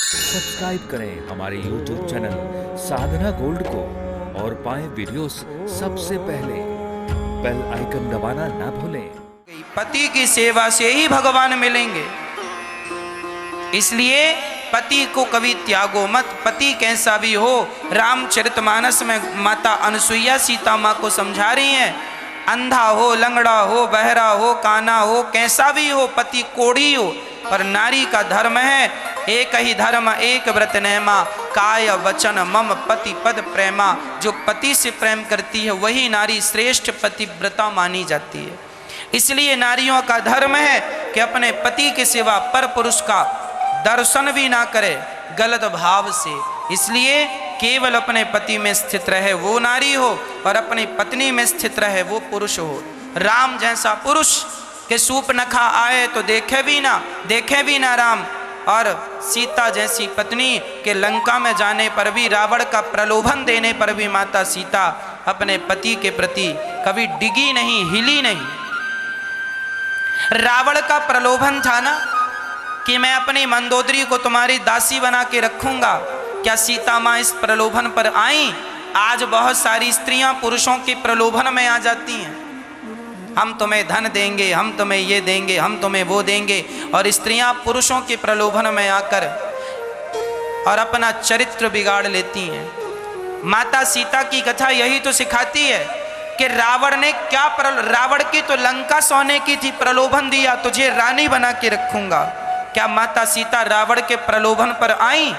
Subscribe करें हमारे YouTube channel साधना gold को और पाएं वीडियोस सबसे पहले। बेल आइकन दबाना ना भूलें। पति की सेवा से ही भगवान मिलेंगे, इसलिए पति को कभी त्यागो मत। पति कैसा भी हो, रामचरितमानस में माता अनसुईया सीता माँ को समझा रही हैं, अंधा हो, लंगड़ा हो, बहरा हो, काना हो, कैसा भी हो, पति कोढ़ी हो, पर नारी का धर्म है एक ही धर्म एक व्रत नेमा, काय वचन मम पति पद प्रेमा। जो पति से प्रेम करती है वही नारी श्रेष्ठ पतिव्रता मानी जाती है। इसलिए नारियों का धर्म है कि अपने पति के सिवा पर पुरुष का दर्शन भी ना करे गलत भाव से। इसलिए केवल अपने पति में स्थित रहे वो नारी हो और अपनी पत्नी में स्थित रहे वो पुरुष हो। राम जैसा पुरुष के सूप नखा आए तो देखे भी ना राम, और सीता जैसी पत्नी के लंका में जाने पर भी, रावण का प्रलोभन देने पर भी माता सीता अपने पति के प्रति कभी डिगी नहीं, हिली नहीं। रावण का प्रलोभन था ना कि मैं अपनी मंदोदरी को तुम्हारी दासी बना के रखूंगा। क्या सीता माँ इस प्रलोभन पर आई? आज बहुत सारी स्त्रियां पुरुषों के प्रलोभन में आ जाती हैं, हम तुम्हें धन देंगे, हम तुम्हें ये देंगे, हम तुम्हें वो देंगे, और स्त्रियां पुरुषों के प्रलोभन में आकर और अपना चरित्र बिगाड़ लेती हैं। माता सीता की कथा यही तो सिखाती है कि रावण ने क्या रावण की तो लंका सोने की थी, प्रलोभन दिया तुझे रानी बना के रखूंगा। क्या माता सीता रावण के प्रलोभन पर आई?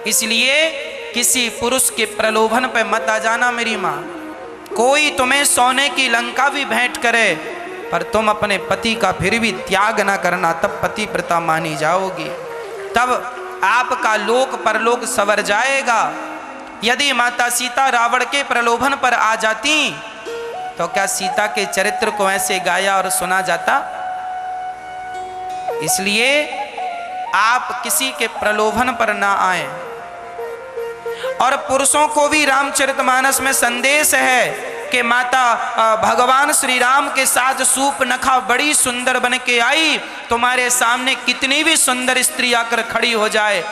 इसलिए किसी पुरुष के प्रलोभन पर मत आ जाना मेरी माँ। कोई तुम्हें सोने की लंका भी भेंट करे पर तुम अपने पति का फिर भी त्याग ना करना, तब पतिव्रता मानी जाओगी, तब आपका लोक परलोक सवर जाएगा। यदि माता सीता रावण के प्रलोभन पर आ जाती तो क्या सीता के चरित्र को ऐसे गाया और सुना जाता? इसलिए आप किसी के प्रलोभन पर ना आए। और पुरुषों को भी रामचरितमानस में संदेश है कि माता भगवान श्री राम के साथ सूप नखा बड़ी सुंदर बन के आई, तुम्हारे सामने कितनी भी सुंदर स्त्री आकर खड़ी हो जाए,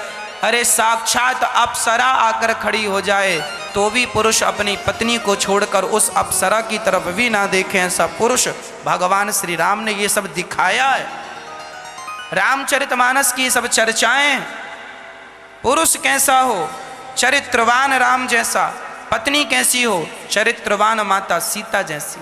अरे साक्षात अप्सरा आकर खड़ी हो जाए, तो भी पुरुष अपनी पत्नी को छोड़कर उस अप्सरा की तरफ भी ना देखें। ऐसा पुरुष भगवान श्री राम ने ये सब दिखाया है। रामचरितमानस की सब चर्चाएं, पुरुष कैसा हो, चरित्रवान राम जैसा, पत्नी कैसी हो, चरित्रवान माता सीता जैसी,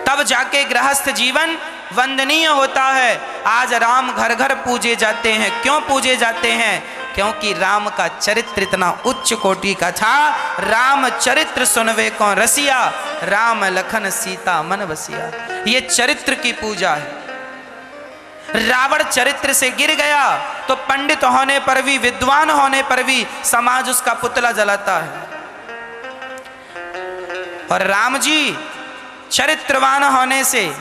तब जाके गृहस्थ जीवन वंदनीय होता है। आज राम घर घर पूजे जाते हैं। क्यों पूजे जाते हैं? क्योंकि राम का चरित्र इतना उच्च कोटि का था। राम चरित्र सुनवे को रसिया, राम लखन सीता मन बसिया। ये चरित्र की पूजा है। रावण चरित्र से गिर गया तो पंडित होने पर भी, विद्वान होने पर भी समाज उसका पुतला जलाता है। और राम जी चरित्रवान होने से,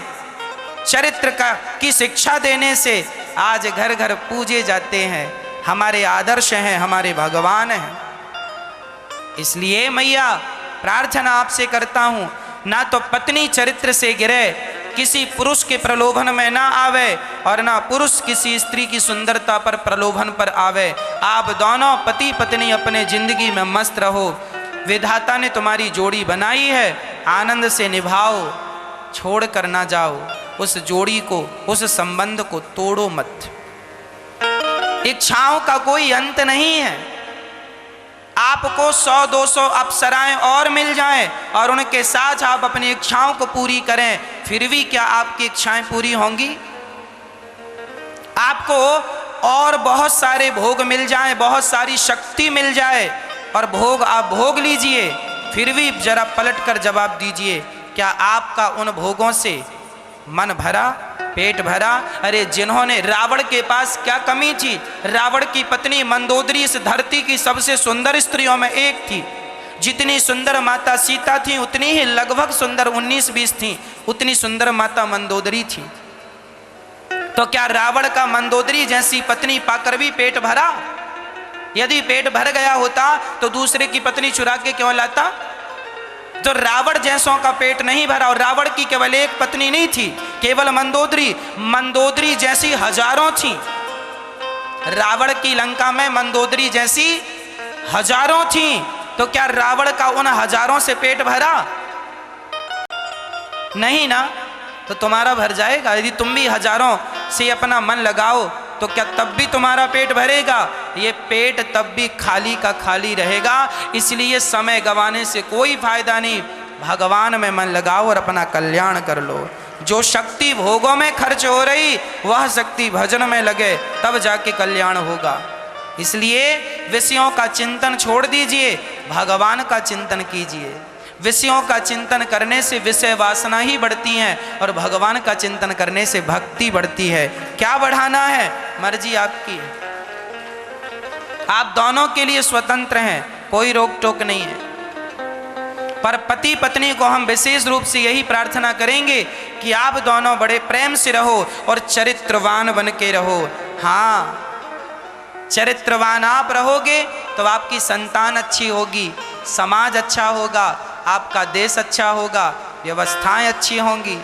चरित्र की शिक्षा देने से आज घर घर पूजे जाते हैं। हमारे आदर्श हैं, हमारे भगवान हैं। इसलिए मैया प्रार्थना आपसे करता हूं, ना तो पत्नी चरित्र से गिरे, किसी पुरुष के प्रलोभन में ना आवे, और ना पुरुष किसी स्त्री की सुंदरता पर प्रलोभन पर आवे। आप दोनों पति पत्नी अपने जिंदगी में मस्त रहो। विधाता ने तुम्हारी जोड़ी बनाई है, आनंद से निभाओ, छोड़ कर ना जाओ। उस जोड़ी को, उस संबंध को तोड़ो मत। इच्छाओं का कोई अंत नहीं है। आपको 100-200 अप्सराएं और मिल जाएं और उनके साथ आप अपनी इच्छाओं को पूरी करें, फिर भी क्या आपकी इच्छाएं पूरी होंगी? आपको और बहुत सारे भोग मिल जाएं, बहुत सारी शक्ति मिल जाए और भोग आप भोग लीजिए, फिर भी जरा पलट कर जवाब दीजिए, क्या आपका उन भोगों से मन भरा, पेट भरा? अरे जिन्होंने, रावण के पास क्या कमी थी? रावण की पत्नी मंदोदरी इस धरती की सबसे सुंदर स्त्रियों में एक थी। जितनी सुंदर माता सीता थी उतनी ही लगभग सुंदर 19-20 थी, उतनी सुंदर माता मंदोदरी थी। तो क्या रावण का मंदोदरी जैसी पत्नी पाकर भी पेट भरा? यदि पेट भर गया होता तो दूसरे की पत्नी चुरा के क्यों लाता? तो रावण जैसों का पेट नहीं भरा। और रावण की केवल एक पत्नी नहीं थी, केवल मंदोदरी, मंदोदरी जैसी हजारों थी। रावण की लंका में मंदोदरी जैसी हजारों थी, तो क्या रावण का उन हजारों से पेट भरा? नहीं ना। तो तुम्हारा भर जाएगा? यदि तुम भी हजारों से अपना मन लगाओ तो क्या तब भी तुम्हारा पेट भरेगा? ये पेट तब भी खाली का खाली रहेगा। इसलिए समय गंवाने से कोई फायदा नहीं। भगवान में मन लगाओ और अपना कल्याण कर लो। जो शक्ति भोगों में खर्च हो रही वह शक्ति भजन में लगे, तब जाके कल्याण होगा। इसलिए विषयों का चिंतन छोड़ दीजिए, भगवान का चिंतन कीजिए। विषयों का चिंतन करने से विषय वासना ही बढ़ती हैं और भगवान का चिंतन करने से भक्ति बढ़ती है। क्या बढ़ाना है? मर्जी आपकी। आप दोनों के लिए स्वतंत्र हैं, कोई रोक टोक नहीं है। पर पति पत्नी को हम विशेष रूप से यही प्रार्थना करेंगे कि आप दोनों बड़े प्रेम से रहो और चरित्रवान बन के रहो। हाँ, चरित्रवान आप रहोगे तो आपकी संतान अच्छी होगी, समाज अच्छा होगा, आपका देश अच्छा होगा, व्यवस्थाएं अच्छी होंगी।